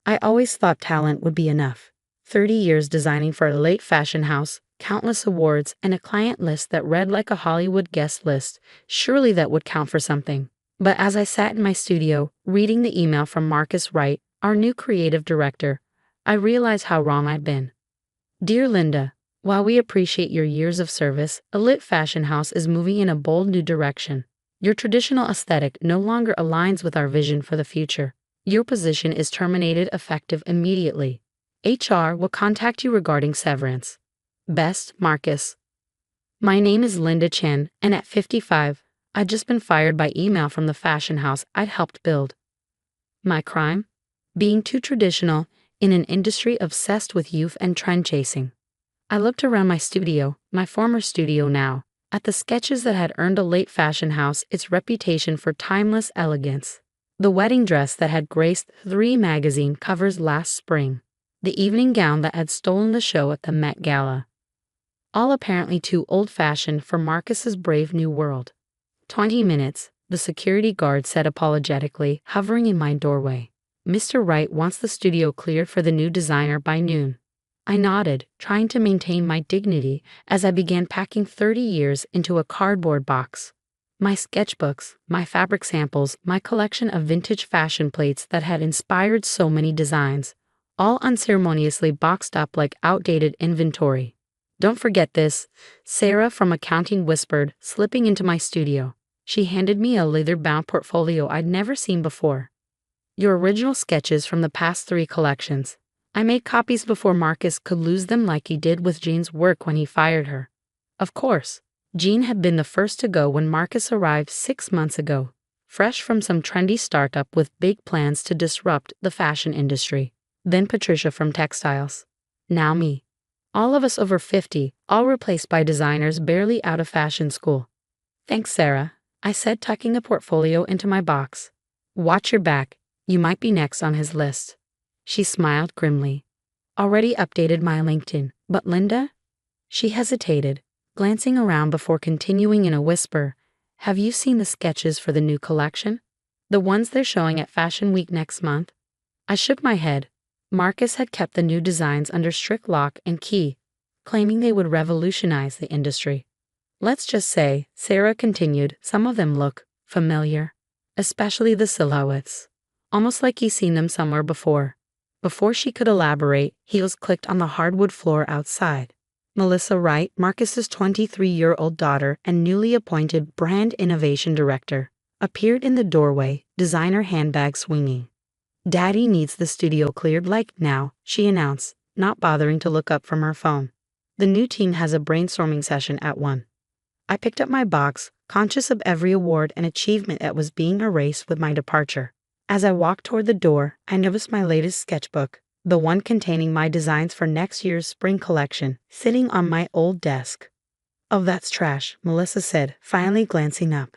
I always thought talent would be enough. 30 years designing for a late fashion house, countless awards, and a client list that read like a Hollywood guest list. Surely that would count for something. But as I sat in my studio, reading the email from Marcus Wright, our new creative director, I realized how wrong I'd been. Dear Linda, while we appreciate your years of service, a lit fashion house is moving in a bold new direction. Your traditional aesthetic no longer aligns with our vision for the future. Your position is terminated effective immediately. HR will contact you regarding severance. Best, Marcus. My name is Linda Chen, and at 55, I'd just been fired by email from the fashion house I'd helped build. My crime? Being too traditional in an industry obsessed with youth and trend chasing. I looked around my studio, my former studio now, at the sketches that had earned a late fashion house its reputation for timeless elegance. The wedding dress that had graced 3 magazine covers last spring. The evening gown that had stolen the show at the Met Gala. All apparently too old-fashioned for Marcus's brave new world. 20 minutes, the security guard said apologetically, hovering in my doorway. Mr. Wright wants the studio cleared for the new designer by noon. I nodded, trying to maintain my dignity as I began packing 30 years into a cardboard box. My sketchbooks, my fabric samples, my collection of vintage fashion plates that had inspired so many designs, all unceremoniously boxed up like outdated inventory. Don't forget this, Sarah from accounting whispered, slipping into my studio. She handed me a leather-bound portfolio I'd never seen before. Your original sketches from the past 3 collections. I made copies before Marcus could lose them like he did with Jean's work when he fired her. Of course, Jean had been the first to go when Marcus arrived 6 months ago, fresh from some trendy startup with big plans to disrupt the fashion industry. Then Patricia from textiles. Now me. All of us over 50, all replaced by designers barely out of fashion school. Thanks, Sarah, I said, tucking a portfolio into my box. Watch your back, you might be next on his list. She smiled grimly. Already updated my LinkedIn, but Linda? She hesitated, glancing around before continuing in a whisper. Have you seen the sketches for the new collection? The ones they're showing at Fashion Week next month? I shook my head. Marcus had kept the new designs under strict lock and key, claiming they would revolutionize the industry. Let's just say, Sarah continued, some of them look familiar, especially the silhouettes. Almost like he's seen them somewhere before. Before she could elaborate, heels clicked on the hardwood floor outside. Melissa Wright, Marcus's 23-year-old daughter and newly appointed brand innovation director, appeared in the doorway, designer handbag swinging. Daddy needs the studio cleared like now, she announced, not bothering to look up from her phone. The new team has a brainstorming session at 1. I picked up my box, conscious of every award and achievement that was being erased with my departure. As I walked toward the door, I noticed my latest sketchbook, the one containing my designs for next year's spring collection, sitting on my old desk. Oh, that's trash, Melissa said, finally glancing up.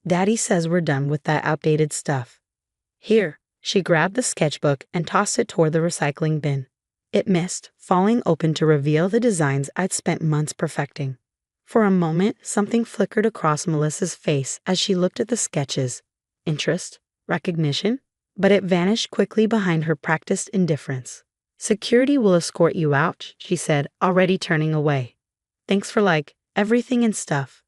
Daddy says we're done with that outdated stuff. Here. She grabbed the sketchbook and tossed it toward the recycling bin. It missed, falling open to reveal the designs I'd spent months perfecting. For a moment, something flickered across Melissa's face as she looked at the sketches. Interest? Recognition? But it vanished quickly behind her practiced indifference. Security will escort you out, she said, already turning away. Thanks for everything and stuff.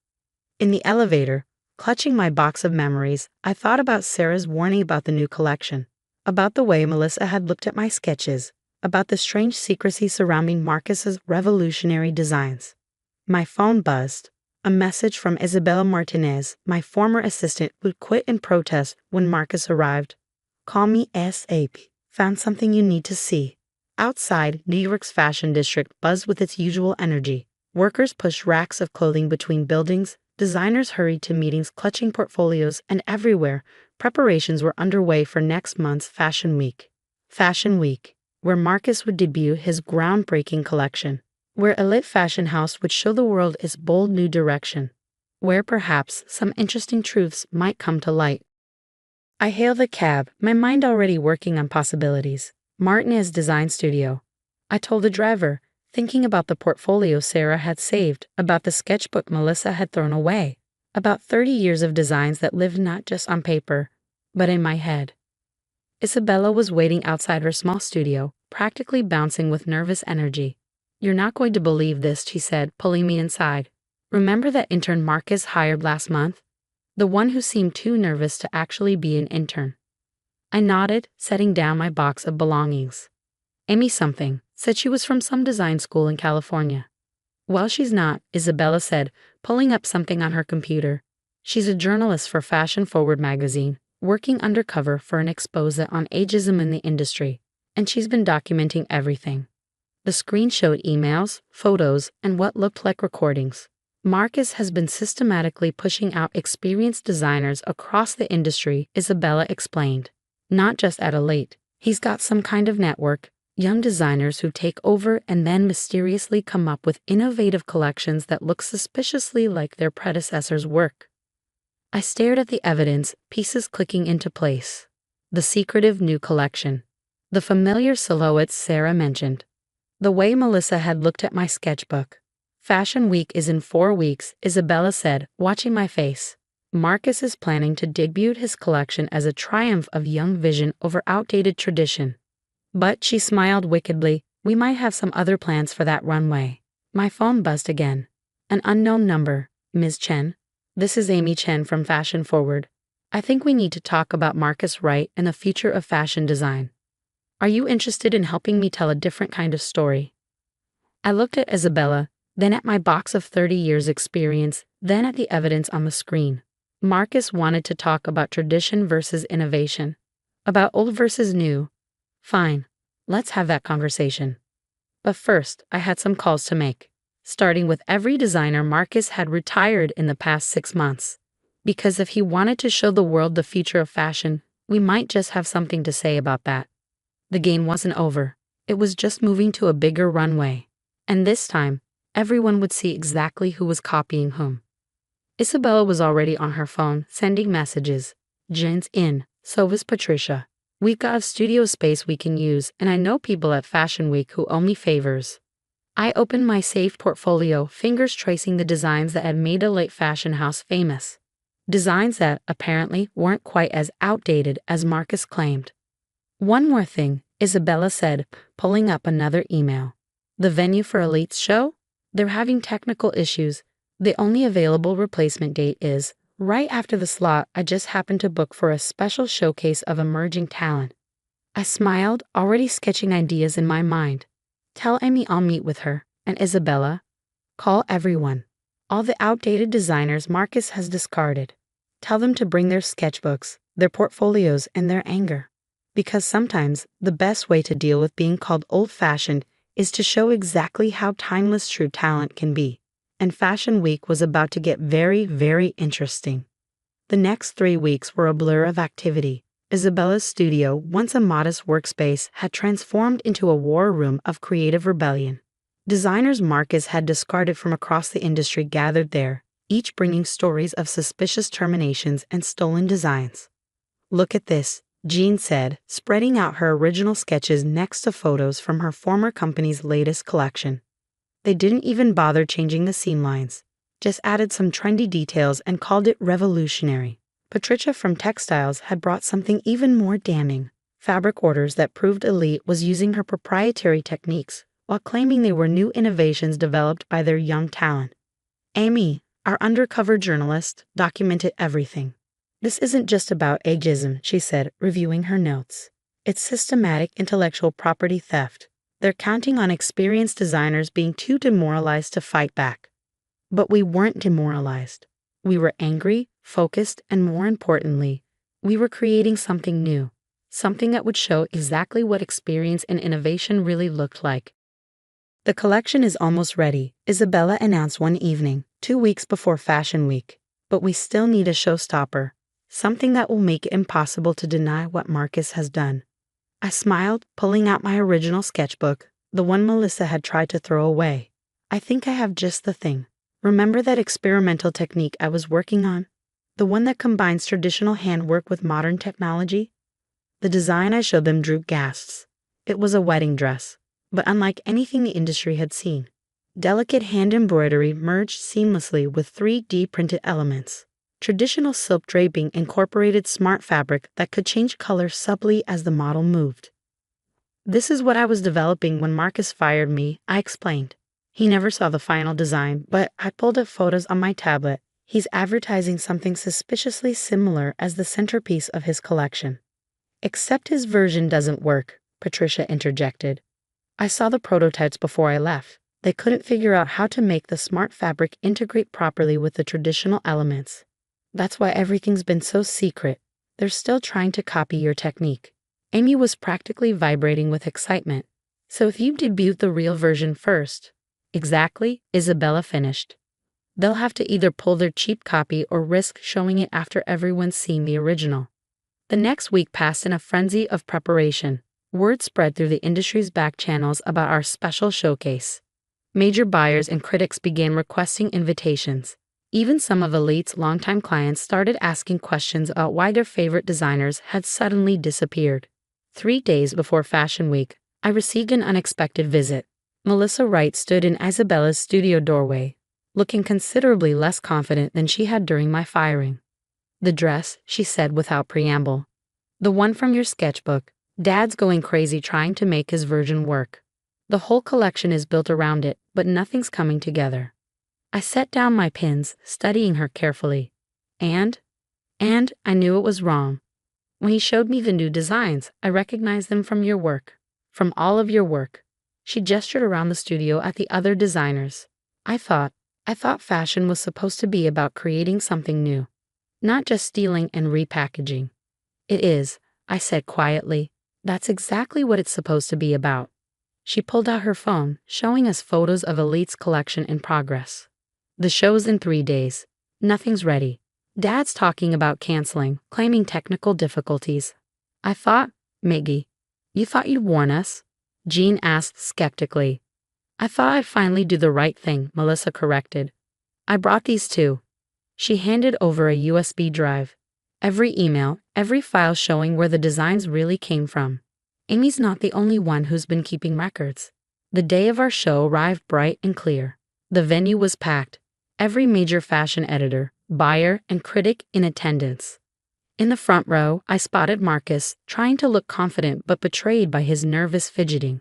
In the elevator, clutching my box of memories, I thought about Sarah's warning about the new collection, about the way Melissa had looked at my sketches, about the strange secrecy surrounding Marcus's revolutionary designs. My phone buzzed. A message from Isabella Martinez, my former assistant who'd quit in protest when Marcus arrived. Call me ASAP. Found something you need to see. Outside, New York's fashion district buzzed with its usual energy. Workers pushed racks of clothing between buildings. Designers hurried to meetings clutching portfolios, and everywhere, preparations were underway for next month's Fashion Week. Fashion Week, where Marcus would debut his groundbreaking collection, where a lit fashion house would show the world its bold new direction, where perhaps some interesting truths might come to light. I hailed a cab, my mind already working on possibilities. Martinez Design Studio. I told the driver, thinking about the portfolio Sarah had saved, about the sketchbook Melissa had thrown away, about 30 years of designs that lived not just on paper, but in my head. Isabella was waiting outside her small studio, practically bouncing with nervous energy. "You're not going to believe this," she said, pulling me inside. "Remember that intern Marcus hired last month? The one who seemed too nervous to actually be an intern." I nodded, setting down my box of belongings. "Amy something said she was from some design school in California." "Well, she's not," Isabella said, pulling up something on her computer. "She's a journalist for Fashion Forward magazine, working undercover for an expose on ageism in the industry, and she's been documenting everything." The screen showed emails, photos, and what looked like recordings. "Marcus has been systematically pushing out experienced designers across the industry," Isabella explained. "Not just at Elate. He's got some kind of network, young designers who take over and then mysteriously come up with innovative collections that look suspiciously like their predecessors' work." I stared at the evidence, pieces clicking into place. The secretive new collection. The familiar silhouettes Sarah mentioned. The way Melissa had looked at my sketchbook. "Fashion Week is in 4 weeks," Isabella said, watching my face. "Marcus is planning to debut his collection as a triumph of young vision over outdated tradition." But she smiled wickedly. "We might have some other plans for that runway." My phone buzzed again. An unknown number. "Ms. Chen? This is Amy Chen from Fashion Forward. I think we need to talk about Marcus Wright and the future of fashion design. Are you interested in helping me tell a different kind of story?" I looked at Isabella, then at my box of 30 years' experience, then at the evidence on the screen. Marcus wanted to talk about tradition versus innovation. About old versus new. Fine, let's have that conversation. But first, I had some calls to make. Starting with every designer Marcus had retired in the past 6 months. Because if he wanted to show the world the future of fashion, we might just have something to say about that. The game wasn't over. It was just moving to a bigger runway. And this time, everyone would see exactly who was copying whom. Isabella was already on her phone, sending messages. "Jen's in, so is Patricia. We've got a studio space we can use, and I know people at Fashion Week who owe me favors." I opened my saved portfolio, fingers tracing the designs that had made a late fashion house famous. Designs that, apparently, weren't quite as outdated as Marcus claimed. "One more thing," Isabella said, pulling up another email. "The venue for Elite's show? They're having technical issues. The only available replacement date is right after the slot I just happened to book for a special showcase of emerging talent." I smiled, already sketching ideas in my mind. "Tell Amy I'll meet with her, and Isabella, call everyone. All the outdated designers Marcus has discarded. Tell them to bring their sketchbooks, their portfolios, and their anger. Because sometimes the best way to deal with being called old-fashioned is to show exactly how timeless true talent can be." And Fashion Week was about to get very, very interesting. The next 3 weeks were a blur of activity. Isabella's studio, once a modest workspace, had transformed into a war room of creative rebellion. Designers Marcus had discarded from across the industry gathered there, each bringing stories of suspicious terminations and stolen designs. "Look at this," Jean said, spreading out her original sketches next to photos from her former company's latest collection. They didn't even bother changing the seam lines, just added some trendy details and called it revolutionary. Patricia from Textiles had brought something even more damning: fabric orders that proved Elite was using her proprietary techniques while claiming they were new innovations developed by their young talent. Amy, our undercover journalist, documented everything. "This isn't just about ageism," she said, reviewing her notes. "It's systematic intellectual property theft. They're counting on experienced designers being too demoralized to fight back." But we weren't demoralized. We were angry, focused, and more importantly, we were creating something new, something that would show exactly what experience and innovation really looked like. "The collection is almost ready," Isabella announced one evening, 2 weeks before Fashion Week. "But we still need a showstopper, something that will make it impossible to deny what Marcus has done." I smiled, pulling out my original sketchbook, the one Melissa had tried to throw away. "I think I have just the thing. Remember that experimental technique I was working on? The one that combines traditional handwork with modern technology?" The design I showed them drew gasps. It was a wedding dress, but unlike anything the industry had seen. Delicate hand embroidery merged seamlessly with 3D printed elements. Traditional silk draping incorporated smart fabric that could change color subtly as the model moved. This is what I was developing when Marcus fired me, I explained. He never saw the final design, but I pulled up photos on my tablet. He's advertising something suspiciously similar as the centerpiece of his collection. Except his version doesn't work, Patricia interjected. I saw the prototypes before I left. They couldn't figure out how to make the smart fabric integrate properly with the traditional elements. That's why everything's been so secret. They're still trying to copy your technique. Amy was practically vibrating with excitement. So if you debut the real version first. Exactly, Isabella finished. They'll have to either pull their cheap copy or risk showing it after everyone's seen the original. The next week passed in a frenzy of preparation. Word spread through the industry's back channels about our special showcase. Major buyers and critics began requesting invitations. Even some of Elite's longtime clients started asking questions about why their favorite designers had suddenly disappeared. 3 days before Fashion Week, I received an unexpected visit. Melissa Wright stood in Isabella's studio doorway, looking considerably less confident than she had during my firing. "The dress," she said without preamble. "The one from your sketchbook. Dad's going crazy trying to make his version work. The whole collection is built around it, but nothing's coming together." I set down my pins, studying her carefully. And I knew it was wrong. When he showed me the new designs, I recognized them from your work. From all of your work. She gestured around the studio at the other designers. I thought fashion was supposed to be about creating something new, not just stealing and repackaging. "It is," I said quietly. "That's exactly what it's supposed to be about." She pulled out her phone, showing us photos of Elite's collection in progress. "The show's in 3 days. Nothing's ready. Dad's talking about canceling, claiming technical difficulties." I thought, "Miggy, you thought you'd warn us?" Jean asked skeptically. "I thought I'd finally do the right thing," Melissa corrected. "I brought these too." She handed over a USB drive. Every email, every file showing where the designs really came from. Amy's not the only one who's been keeping records. The day of our show arrived bright and clear. The venue was packed. Every major fashion editor, buyer, and critic in attendance. In the front row, I spotted Marcus, trying to look confident but betrayed by his nervous fidgeting.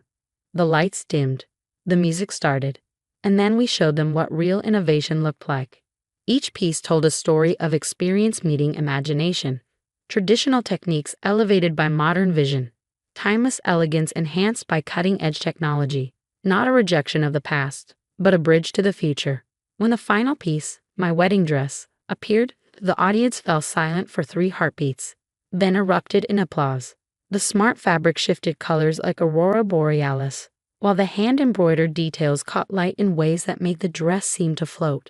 The lights dimmed. The music started. And then we showed them what real innovation looked like. Each piece told a story of experience meeting imagination. Traditional techniques elevated by modern vision. Timeless elegance enhanced by cutting-edge technology. Not a rejection of the past, but a bridge to the future. When the final piece, my wedding dress, appeared, the audience fell silent for 3 heartbeats, then erupted in applause. The smart fabric shifted colors like aurora borealis, while the hand-embroidered details caught light in ways that made the dress seem to float.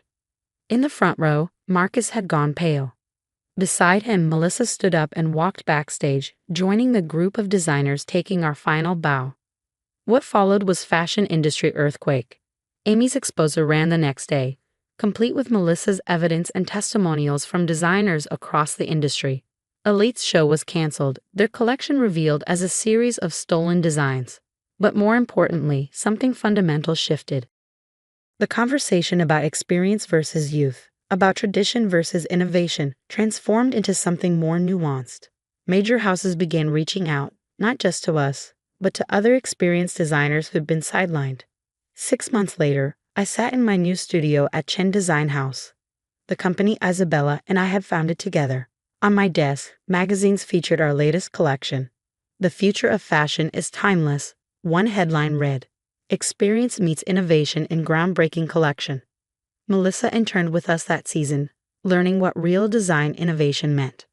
In the front row, Marcus had gone pale. Beside him, Melissa stood up and walked backstage, joining the group of designers taking our final bow. What followed was fashion industry earthquake. Amy's exposure ran the next day, complete with Melissa's evidence and testimonials from designers across the industry. Elite's show was canceled, their collection revealed as a series of stolen designs. But more importantly, something fundamental shifted. The conversation about experience versus youth, about tradition versus innovation, transformed into something more nuanced. Major houses began reaching out, not just to us, but to other experienced designers who'd been sidelined. 6 months later, I sat in my new studio at Chen Design House. The company Isabella and I had founded together. On my desk, magazines featured our latest collection. "The future of fashion is timeless." One headline read, "Experience meets innovation in groundbreaking collection." Melissa interned with us that season, learning what real design innovation meant.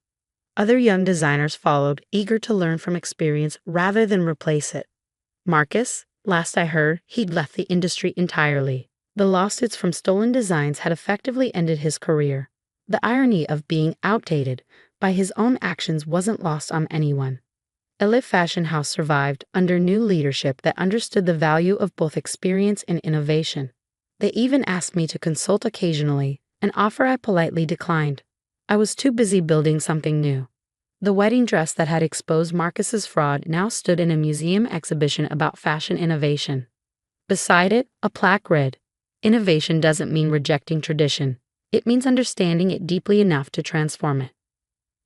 Other young designers followed, eager to learn from experience rather than replace it. Marcus, last I heard, he'd left the industry entirely. The lawsuits from stolen designs had effectively ended his career. The irony of being outdated by his own actions wasn't lost on anyone. Elite Fashion House survived under new leadership that understood the value of both experience and innovation. They even asked me to consult occasionally, an offer I politely declined. I was too busy building something new. The wedding dress that had exposed Marcus's fraud now stood in a museum exhibition about fashion innovation. Beside it, a plaque read, "Innovation doesn't mean rejecting tradition. It means understanding it deeply enough to transform it.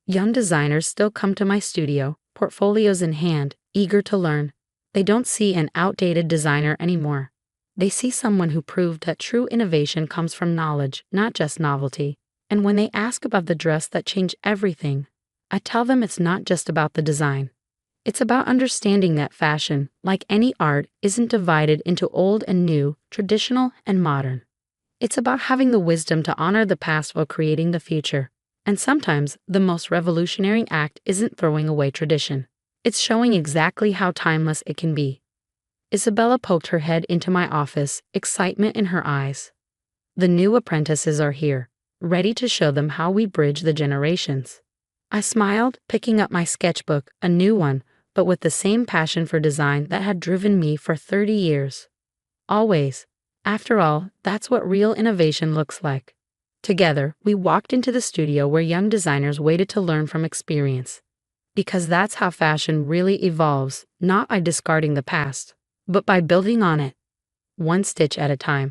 Young designers still come to my studio, portfolios in hand, eager to learn. They don't see an outdated designer anymore. They see someone who proved that true innovation comes from knowledge, not just novelty. And when they ask about the dress that changed everything, I tell them it's not just about the design. It's about understanding that fashion, like any art, isn't divided into old and new, traditional and modern. It's about having the wisdom to honor the past while creating the future. And sometimes, the most revolutionary act isn't throwing away tradition. It's showing exactly how timeless it can be. Isabella poked her head into my office, excitement in her eyes. The new apprentices are here, ready to show them how we bridge the generations. I smiled, picking up my sketchbook, a new one, but with the same passion for design that had driven me for 30 years. Always. After all, that's what real innovation looks like. Together, we walked into the studio where young designers waited to learn from experience. Because that's how fashion really evolves, not by discarding the past, but by building on it, one stitch at a time.